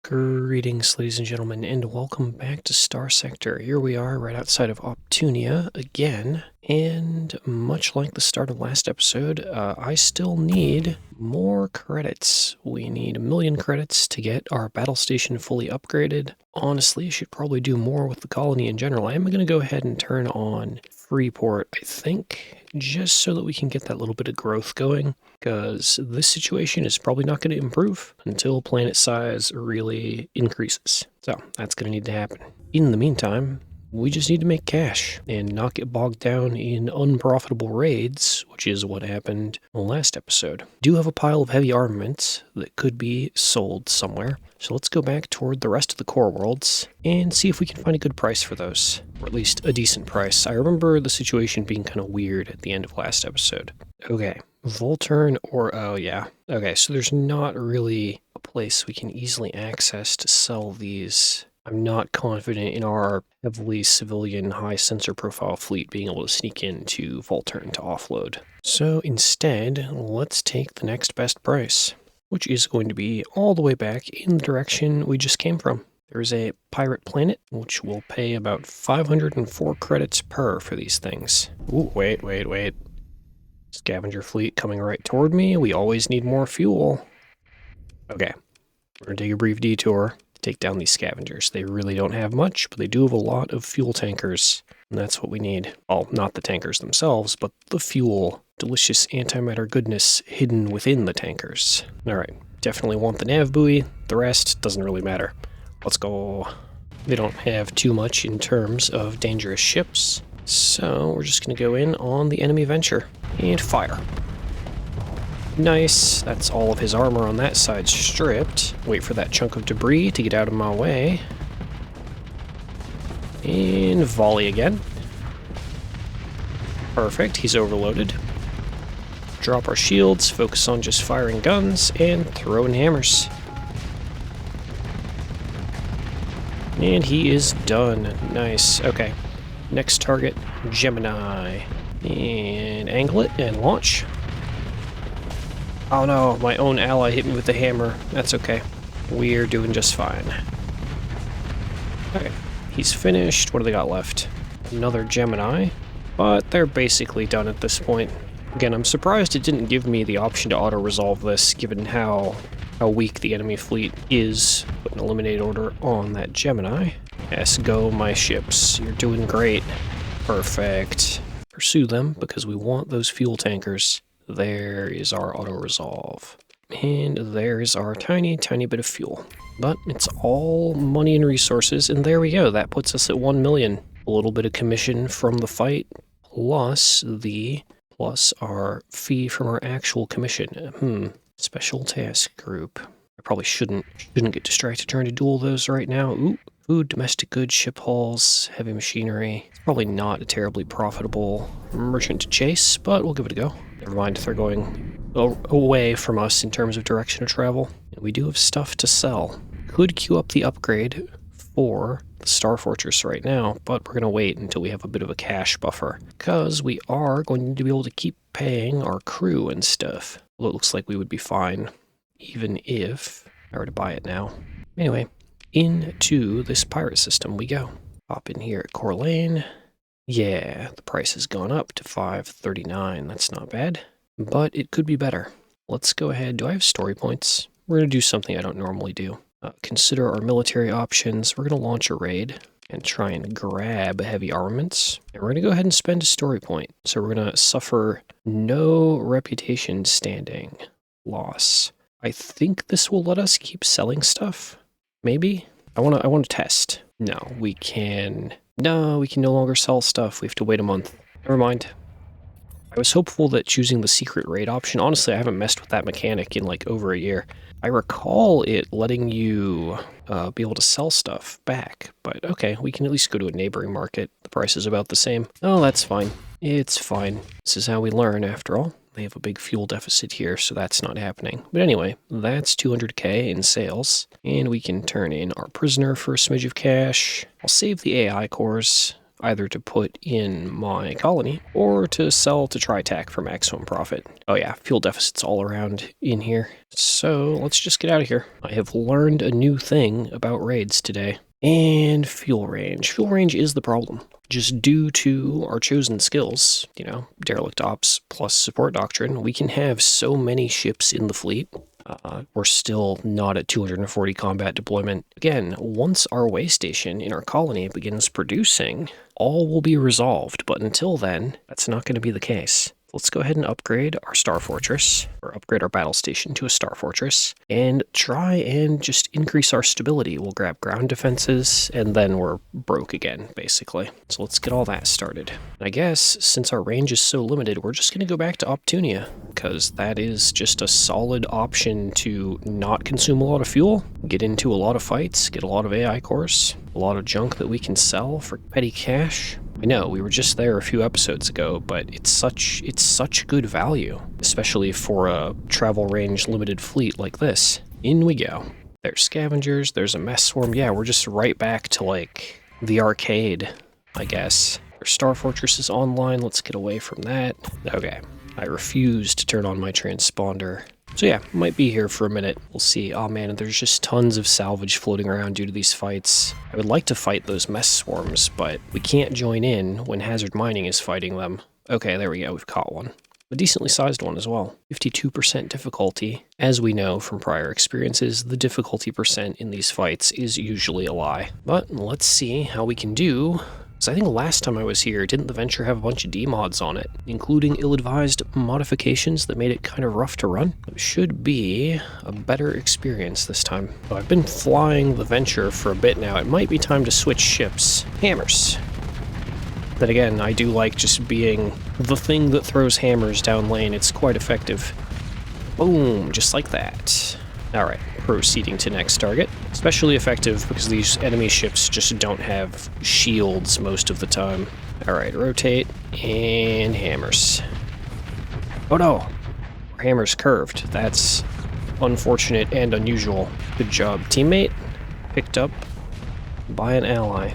Greetings, ladies and gentlemen, and welcome back to Starsector. Here we are right outside of Optunia again, and much like the start of last episode, I still need more credits. We need 1,000,000 credits to get our battle station fully upgraded. Honestly, I should probably do more with the colony in general. I am going to go ahead and turn on Freeport, I think, just so that we can get that little bit of growth going, because this situation is probably not going to improve until planet size really increases. So that's going to need to happen. In the meantime, we just need to make cash and not get bogged down in unprofitable raids, which is what happened in the last episode. I do have a pile of heavy armaments that could be sold somewhere, so let's go back toward the rest of the core worlds and see if we can find a good price for those, or at least a decent price. I remember the situation being kind of weird at the end of last episode. Okay, Volturn or, oh yeah. Okay, so there's not really a place we can easily access to sell these. I'm not confident in our heavily civilian high sensor profile fleet being able to sneak into Volturn to offload. So instead, let's take the next best price, which is going to be all the way back in the direction we just came from. There's a pirate planet, which will pay about 504 credits per for these things. Ooh, wait. Scavenger fleet coming right toward me. We always need more fuel. Okay, we're gonna take a brief detour. Take down these scavengers. They really don't have much, but they do have a lot of fuel tankers, and that's what we need. Well, not the tankers themselves, but the fuel, delicious antimatter goodness hidden within the tankers. Alright, definitely want the nav buoy. The rest doesn't really matter. Let's go. They don't have too much in terms of dangerous ships, so we're just going to go in on the enemy venture and fire. Nice, that's all of his armor on that side stripped. Wait for that chunk of debris to get out of my way. And volley again. Perfect, he's overloaded. Drop our shields, focus on just firing guns, and throwing hammers. And he is done. Nice, okay. Next target, Gemini. And angle it and launch. Oh no, my own ally hit me with the hammer. That's okay. We're doing just fine. Okay, he's finished. What do they got left? Another Gemini, but they're basically done at this point. Again, I'm surprised it didn't give me the option to auto-resolve this, given how weak the enemy fleet is. Put an eliminate order on that Gemini. Yes, go my ships. You're doing great. Perfect. Pursue them, because we want those fuel tankers. There is our auto-resolve. And there's our tiny bit of fuel. But it's all money and resources, and there we go. That puts us at 1,000,000. A little bit of commission from the fight, plus our fee from our actual commission. Special task group. I probably shouldn't get distracted trying to do all those right now. Ooh. Food, domestic goods, ship hauls, heavy machinery. It's probably not a terribly profitable merchant to chase, but we'll give it a go. Never mind if they're going away from us in terms of direction of travel. And we do have stuff to sell. Could queue up the upgrade for the Star Fortress right now, but we're going to wait until we have a bit of a cash buffer, because we are going to be able to keep paying our crew and stuff. Well, it looks like we would be fine, even if I were to buy it now. Anyway, into this pirate system we go. Hop in here at Core Lane. Yeah, the price has gone up to 539. That's not bad, but it could be better. Let's go ahead. Do I have story points? We're going to do something I don't normally do. Consider our military options. We're going to launch a raid and try and grab heavy armaments. And we're going to go ahead and spend a story point. So we're going to suffer no reputation standing loss. I think this will let us keep selling stuff. Maybe? I want to test. No, we can no longer sell stuff. We have to wait a month. Never mind. I was hopeful that choosing the secret raid option, honestly, I haven't messed with that mechanic in like over a year. I recall it letting you be able to sell stuff back, but okay, we can at least go to a neighboring market. The price is about the same. Oh, that's fine. It's fine. This is how we learn, after all. They have a big fuel deficit here, so that's not happening. But anyway, that's 200k in sales, and we can turn in our prisoner for a smidge of cash. I'll save the AI cores, either to put in my colony or to sell to TriTac for maximum profit. Oh yeah, fuel deficits all around in here. So let's just get out of here. I have learned a new thing about raids today. And fuel range. Fuel range is the problem. Just due to our chosen skills, you know, derelict ops plus support doctrine, we can have so many ships in the fleet. We're still not at 240 combat deployment. Again, once our way station in our colony begins producing, all will be resolved, but until then, that's not going to be the case. Let's go ahead and upgrade our Star Fortress, or upgrade our battle station to a Star Fortress, and try and just increase our stability. We'll grab ground defenses, and then we're broke again, basically. So let's get all that started. I guess, since our range is so limited, we're just going to go back to Optunia, because that is just a solid option to not consume a lot of fuel, get into a lot of fights, get a lot of AI cores, a lot of junk that we can sell for petty cash. I know, we were just there a few episodes ago, but it's such good value, especially for a travel range limited fleet like this. In we go. There's scavengers, there's a mess swarm. Yeah, we're just right back to, like, the arcade, I guess. Our Star Fortress is online, let's get away from that. Okay, I refuse to turn on my transponder. So yeah, might be here for a minute. We'll see. Oh man, there's just tons of salvage floating around due to these fights. I would like to fight those mess swarms, but we can't join in when hazard mining is fighting them. Okay, there we go, we've caught one. A decently sized one as well. 52% difficulty. As we know from prior experiences, the difficulty percent in these fights is usually a lie. But let's see how we can do. So I think last time I was here, didn't the Venture have a bunch of demods on it, including ill-advised modifications that made it kind of rough to run? It should be a better experience this time. So I've been flying the Venture for a bit now. It might be time to switch ships. Hammers. Then again, I do like just being the thing that throws hammers down lane. It's quite effective. Boom, just like that. Alright, proceeding to next target. Especially effective because these enemy ships just don't have shields most of the time. Alright, rotate, and hammers. Oh no! Our hammer's curved. That's unfortunate and unusual. Good job, teammate. Picked up by an ally.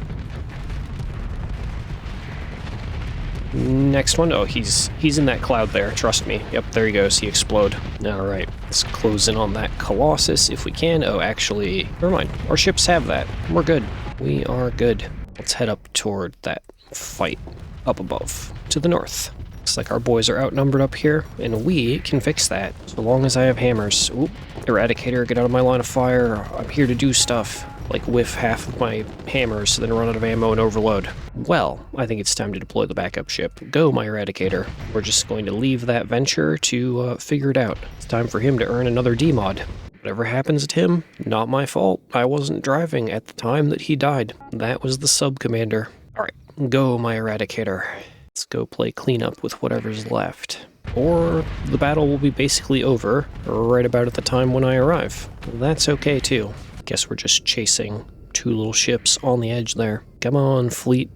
Next one. Oh, he's in that cloud there, trust me. Yep, there he goes, he explode. Alright, let's close in on that Colossus if we can. Oh, actually, never mind. Our ships have that. We're good. We are good. Let's head up toward that fight up above, to the north. Looks like our boys are outnumbered up here, and we can fix that, so long as I have hammers. Oop, Eradicator, get out of my line of fire. I'm here to do stuff. Like whiff half of my hammers, then run out of ammo and overload. Well, I think it's time to deploy the backup ship. Go, my Eradicator. We're just going to leave that Venture to figure it out. It's time for him to earn another D-mod. Whatever happens to him, not my fault. I wasn't driving at the time that he died. That was the sub-commander. Alright, go, my Eradicator. Let's go play cleanup with whatever's left. Or the battle will be basically over right about at the time when I arrive. That's okay too. Guess we're just chasing two little ships on the edge there. Come on, fleet.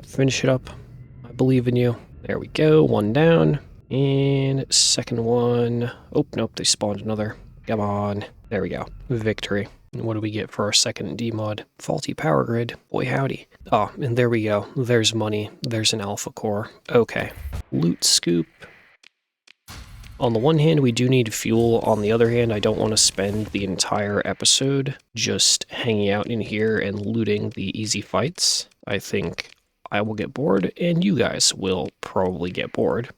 Finish it up. I believe in you. There we go. One down. And second one. Oh, nope, they spawned another. Come on. There we go. Victory. And what do we get for our second D-mod? Faulty power grid. Boy howdy. Oh, and there we go. There's money. There's an alpha core. Okay. Loot scoop. On the one hand, we do need fuel. On the other hand, I don't want to spend the entire episode just hanging out in here and looting the easy fights. I think I will get bored, and you guys will probably get bored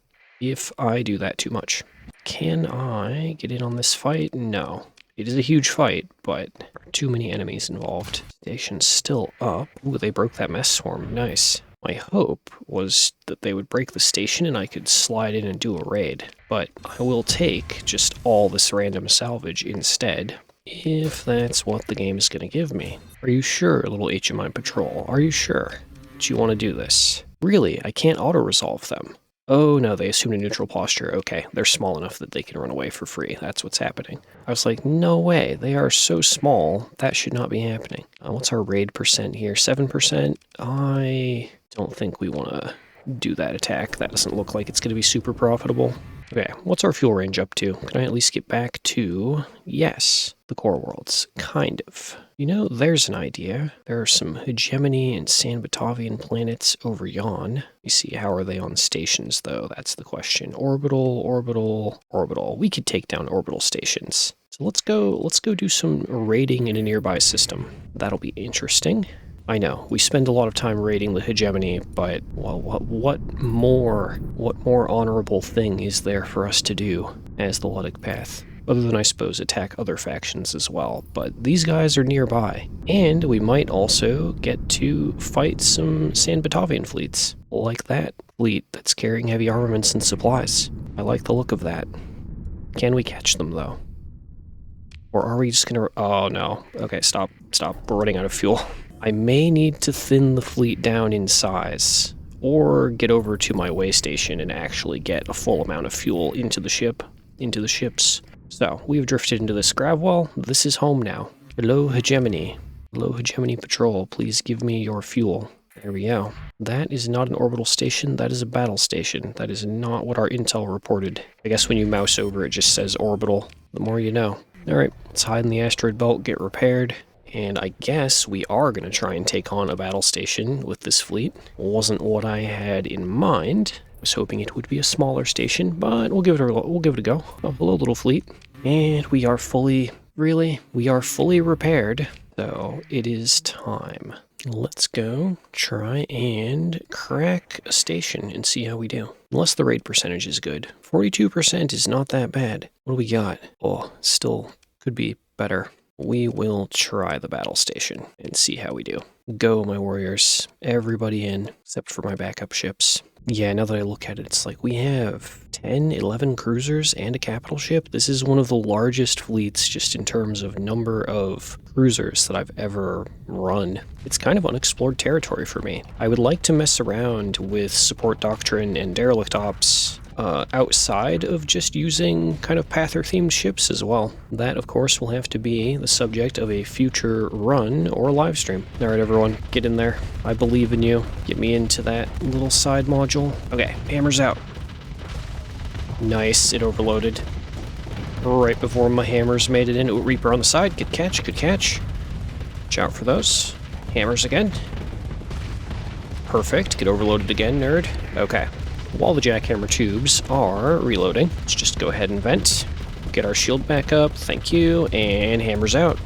if I do that too much. Can I get in on this fight? No. It is a huge fight, but there are too many enemies involved. Station's still up. Ooh, they broke that mess swarm. Nice. My hope was that they would break the station and I could slide in and do a raid, but I will take just all this random salvage instead, if that's what the game is going to give me. Are you sure, little HMI Patrol? Are you sure that you want to do this? Really, I can't auto-resolve them. Oh no, they assumed a neutral posture. Okay, they're small enough that they can run away for free. That's what's happening. I was like, no way, they are so small, that should not be happening. What's our raid percent here? 7%? I don't think we want to do that attack. That doesn't look like it's going to be super profitable. Okay, what's our fuel range up to? Can I at least get back to, yes, the core worlds? Kind of. You know, there's an idea. There are some Hegemony and San Batavian planets over yon. You see, how are they on stations, though? That's the question. Orbital, orbital, orbital. We could take down orbital stations. So let's go do some raiding in a nearby system. That'll be interesting. I know, we spend a lot of time raiding the Hegemony, but well, what more honorable thing is there for us to do as the Luddic Path? Other than, I suppose, attack other factions as well. But these guys are nearby. And we might also get to fight some San Batavian fleets, like that fleet that's carrying heavy armaments and supplies. I like the look of that. Can we catch them, though? Or are we just gonna... Oh, no. Okay, stop. We're running out of fuel. I may need to thin the fleet down in size, or get over to my way station and actually get a full amount of fuel into the ships. So, we've drifted into this grav well. This is home now. Hello, Hegemony. Hello, Hegemony Patrol. Please give me your fuel. There we go. That is not an orbital station. That is a battle station. That is not what our intel reported. I guess when you mouse over, it just says orbital. The more you know. Alright, let's hide in the asteroid belt, get repaired. And I guess we are going to try and take on a battle station with this fleet. Wasn't what I had in mind. I was hoping it would be a smaller station, but we'll give it a go. Oh, hello, little fleet. And we are fully repaired. So it is time. Let's go try and crack a station and see how we do. Unless the raid percentage is good. 42% is not that bad. What do we got? Oh, still could be better. We will try the battle station and see how we do. Go, my warriors. Everybody in, except for my backup ships. Yeah, now that I look at it, it's like we have 10, 11 cruisers and a capital ship. This is one of the largest fleets just in terms of number of cruisers that I've ever run. It's kind of unexplored territory for me. I would like to mess around with support doctrine and derelict ops outside of just using kind of Pather-themed ships as well. That, of course, will have to be the subject of a future run or live stream. Alright, everyone, get in there. I believe in you. Get me into that little side module. Okay, hammers out. Nice, it overloaded. Right before my hammers made it in. Ooh, Reaper on the side. Good catch, good catch. Watch out for those. Hammers again. Perfect. Get overloaded again, nerd. Okay. While the jackhammer tubes are reloading, let's just go ahead and vent. Get our shield back up, thank you, and hammers out.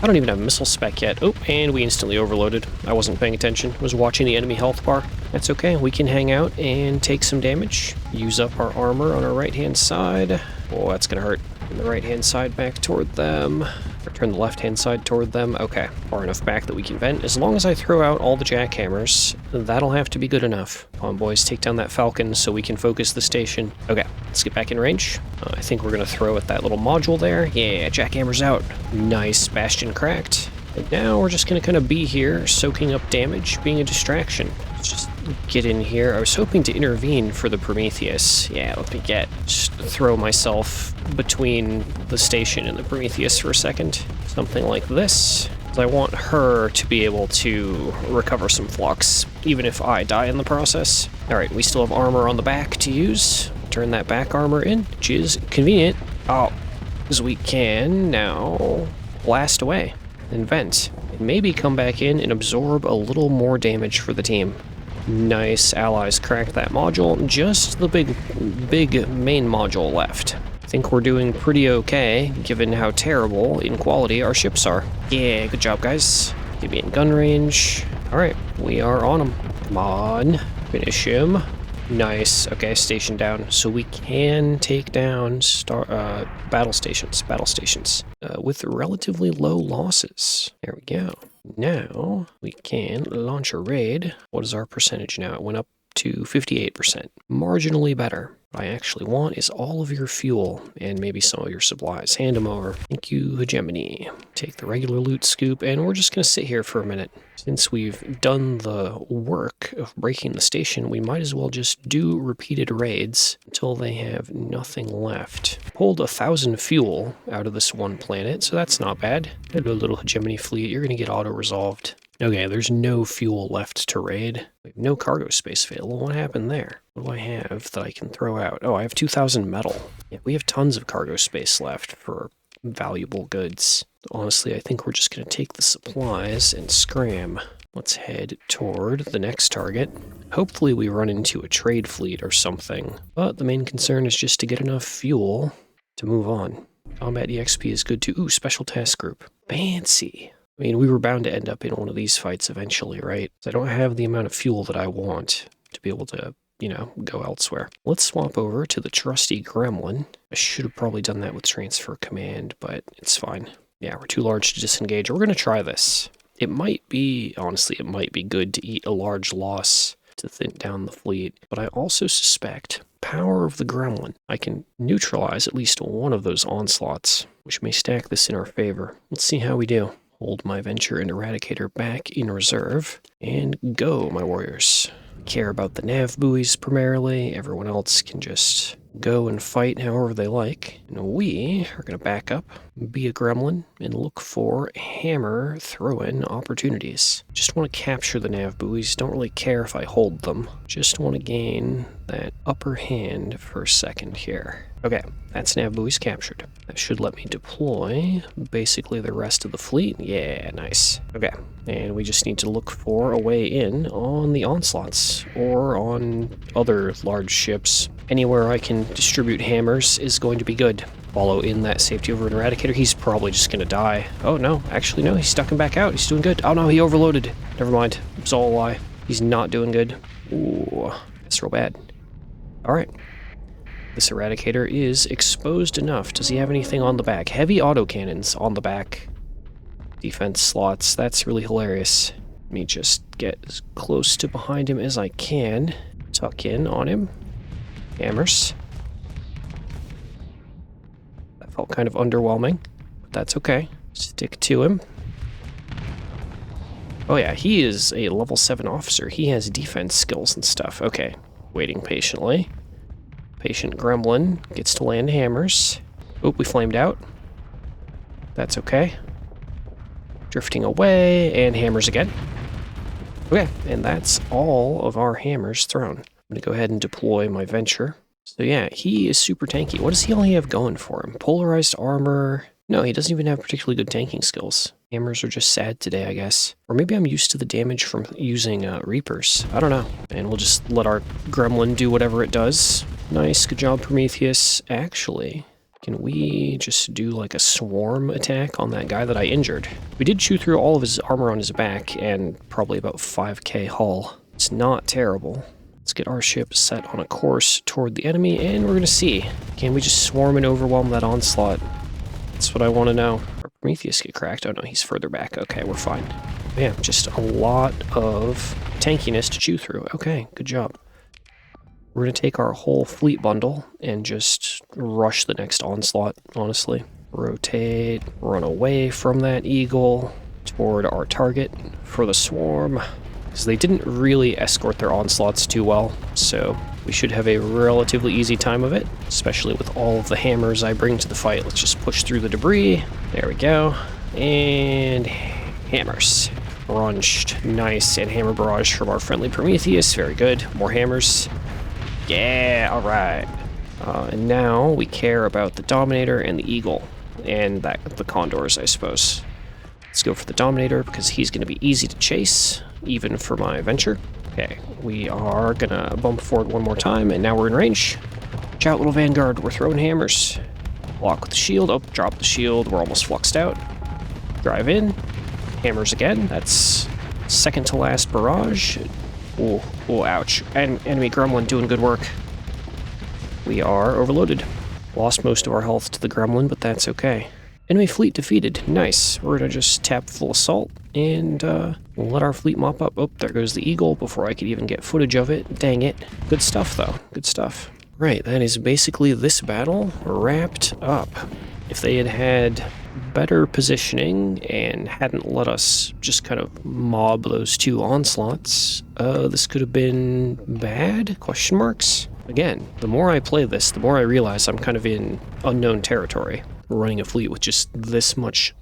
I don't even have a missile spec yet. Oh, and we instantly overloaded. I wasn't paying attention, was watching the enemy health bar. That's okay, we can hang out and take some damage. Use up our armor on our right-hand side. Oh, that's gonna hurt. Turn the right-hand side back toward them. Or turn the left-hand side toward them. Okay, far enough back that we can vent. As long as I throw out all the jackhammers, that'll have to be good enough. Come on, boys, take down that Falcon so we can focus the station. Okay, let's get back in range. I think we're gonna throw at that little module there. Yeah, jackhammers out. Nice, Bastion cracked. And now we're just gonna kind of be here, soaking up damage, being a distraction. Let's just get in here. I was hoping to intervene for the Prometheus. Yeah, let me just throw myself between the station and the Prometheus for a second. Something like this. I want her to be able to recover some flux, even if I die in the process. Alright, we still have armor on the back to use. Turn that back armor in, which is convenient. Oh, because we can now blast away and vent. And maybe come back in and absorb a little more damage for the team. Nice, allies cracked that module. Just the big main module left. I think we're doing pretty okay, given how terrible in quality our ships are. Yeah, good job, guys. Get me in gun range. Alright, we are on them. Come on, finish him. Nice. Okay, station down. So we can take down battle stations with relatively low losses. There we go. Now we can launch a raid. What is our percentage now? It went up to 58%. Marginally better. What I actually want is all of your fuel and maybe some of your supplies. Hand them over. Thank you, Hegemony. Take the regular loot scoop, and we're just going to sit here for a minute. Since we've done the work of breaking the station, we might as well just do repeated raids until they have nothing left. Pulled 1,000 fuel out of this one planet, so that's not bad. Hello, little Hegemony fleet. You're going to get auto-resolved. Okay, there's no fuel left to raid. We have no cargo space available. What happened there? What do I have that I can throw out? Oh, I have 2,000 metal. Yeah, we have tons of cargo space left for valuable goods. Honestly, I think we're just going to take the supplies and scram. Let's head toward the next target. Hopefully we run into a trade fleet or something, but the main concern is just to get enough fuel to move on. Combat EXP is good too. Ooh, special task group. Fancy. I mean, we were bound to end up in one of these fights eventually, right? I don't have the amount of fuel that I want to be able to, you know, go elsewhere. Let's swap over to the trusty Gremlin. I should have probably done that with transfer command, but it's fine. Yeah, we're too large to disengage. We're going to try this. It might be, honestly, it might be good to eat a large loss to thin down the fleet, but I also suspect power of the Gremlin. I can neutralize at least one of those onslaughts, which may stack this in our favor. Let's see how we do. Hold my Venture and Eradicator back in reserve, and go, my warriors. Care about the nav buoys primarily. Everyone else can just go and fight however they like. And we are going to back up, be a gremlin, and look for hammer throw-in opportunities. Just want to capture the nav buoys. Don't really care if I hold them. Just want to gain that upper hand for a second here. Okay, that's nav buoys captured. That should let me deploy basically the rest of the fleet. Yeah, nice. Okay, and we just need to look for a way in on the onslaughts or on other large ships. Anywhere I can distribute hammers is going to be good. Follow in that safety over an Eradicator. He's probably just going to die. Oh, no. Actually, no. He's stuck him back out. He's doing good. Oh, no. He overloaded. Never mind. It's all a lie. He's not doing good. Ooh. That's real bad. All right. This Eradicator is exposed enough. Does he have anything on the back? Heavy autocannons on the back. Defense slots. That's really hilarious. Let me just get as close to behind him as I can. Tuck in on him. Hammers. That felt kind of underwhelming, but that's okay. Stick to him. Oh yeah, he is a level 7 officer. He has defense skills and stuff. Okay, waiting patiently. Patient gremlin gets to land hammers. Oop, we flamed out. That's okay. Drifting away, and hammers again. Okay, and that's all of our hammers thrown. I'm going to go ahead and deploy my Venture. So yeah, he is super tanky. What does he only have going for him? Polarized armor. No, he doesn't even have particularly good tanking skills. Hammers are just sad today, I guess. Or maybe I'm used to the damage from using Reapers. I don't know. And we'll just let our gremlin do whatever it does. Nice, good job, Prometheus. Actually, can we just do like a swarm attack on that guy that I injured? We did chew through all of his armor on his back and probably about 5k hull. It's not terrible. Let's get our ship set on a course toward the enemy, and we're gonna see. Can we just swarm and overwhelm that onslaught? That's what I want to know. Our Prometheus get cracked? Oh no, he's further back. Okay, we're fine. Yeah, just a lot of tankiness to chew through. Okay, good job. We're gonna take our whole fleet bundle and just rush the next onslaught, honestly. Rotate, run away from that eagle toward our target for the swarm. Because they didn't really escort their onslaughts too well, so we should have a relatively easy time of it, especially with all of the hammers I bring to the fight. Let's just push through the debris. There we go. And hammers. Crunched. Nice. And hammer barrage from our friendly Prometheus. Very good. More hammers. Yeah, alright. And now we care about the Dominator and the Eagle. And the Condors, I suppose. Let's go for the Dominator because he's going to be easy to chase, even for my Venture. Okay, we are going to bump forward one more time, and now we're in range. Watch out, little Vanguard. We're throwing hammers. Block with the shield. Oh, drop the shield. We're almost fluxed out. Drive in. Hammers again. That's second to last barrage. Oh, ouch. And enemy Gremlin doing good work. We are overloaded. Lost most of our health to the Gremlin, but that's okay. Enemy fleet defeated. Nice. We're going to just tap full assault and we'll let our fleet mop up. Oh, there goes the Eagle before I could even get footage of it. Dang it. Good stuff, though. Good stuff. Right, that is basically this battle wrapped up. If they had had better positioning and hadn't let us just kind of mob those two onslaughts, this could have been bad? Question marks? Again, the more I play this, the more I realize I'm kind of in unknown territory. Running a fleet with just this much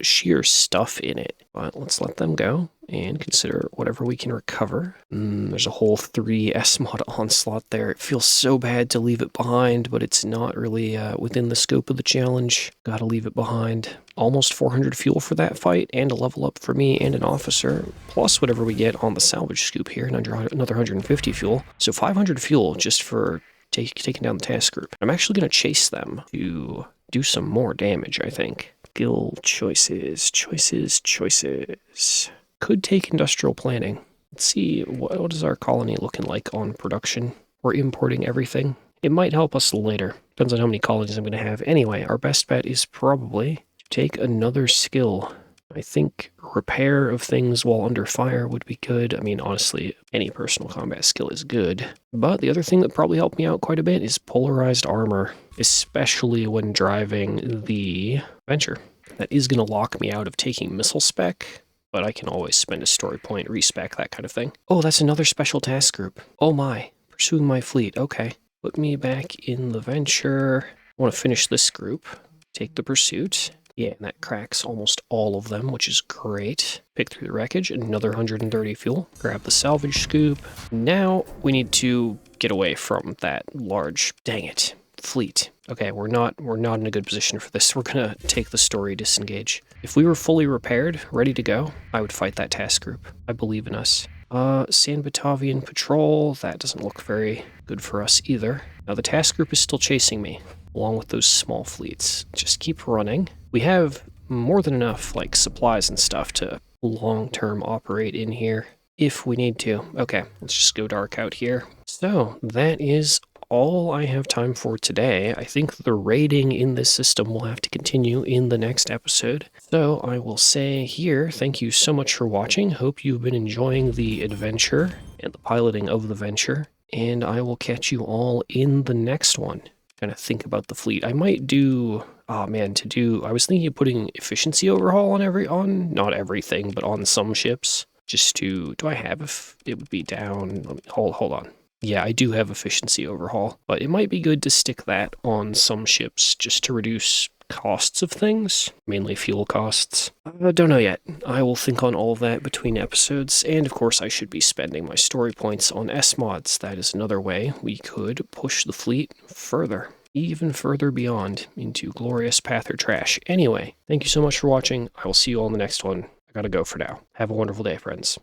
sheer stuff in it. But let's let them go and consider whatever we can recover. There's a whole 3 S-Mod onslaught there. It feels so bad to leave it behind, but it's not really within the scope of the challenge. Gotta leave it behind. almost 400 fuel for that fight, and a level up for me and an officer, plus whatever we get on the salvage scoop here, and another 150 fuel. So 500 fuel just for taking down the task group. I'm actually going to chase them to do some more damage, I think. Skill choices. Could take industrial planning. Let's see, what is our colony looking like on production? We're importing everything. It might help us later. Depends on how many colonies I'm going to have. Anyway, our best bet is probably to take another skill. I think repair of things while under fire would be good. I mean, honestly, any personal combat skill is good. But the other thing that probably helped me out quite a bit is polarized armor, especially when driving the Venture. That is going to lock me out of taking missile spec, but I can always spend a story point, respec, that kind of thing. Oh, that's another special task group. Oh my, pursuing my fleet. Okay, put me back in the Venture. I want to finish this group, take the pursuit. Yeah, and that cracks almost all of them, which is great. Pick through the wreckage, another 130 fuel. Grab the salvage scoop. Now we need to get away from that large, dang it, fleet. Okay, we're not in a good position for this. We're gonna take the story disengage. If we were fully repaired, ready to go, I would fight that task group. I believe in us. San Batavian Patrol, that doesn't look very good for us either. Now the task group is still chasing me, along with those small fleets. Just keep running. We have more than enough, like, supplies and stuff to long-term operate in here, if we need to. Okay, let's just go dark out here. So, that is all I have time for today. I think the raiding in this system will have to continue in the next episode. So I will say here, thank you so much for watching. Hope you've been enjoying the adventure and the piloting of the Venture. And I will catch you all in the next one. Kind of think about the fleet. I might do, I was thinking of putting efficiency overhaul on not everything, but on some ships. Just to, do I have, if it would be down, hold on. Yeah, I do have efficiency overhaul, but it might be good to stick that on some ships just to reduce costs of things, mainly fuel costs. I don't know yet. I will think on all of that between episodes, and of course I should be spending my story points on S-mods. That is another way we could push the fleet further, even further beyond, into glorious path or trash. Anyway, thank you so much for watching. I will see you all in the next one. I gotta go for now. Have a wonderful day, friends.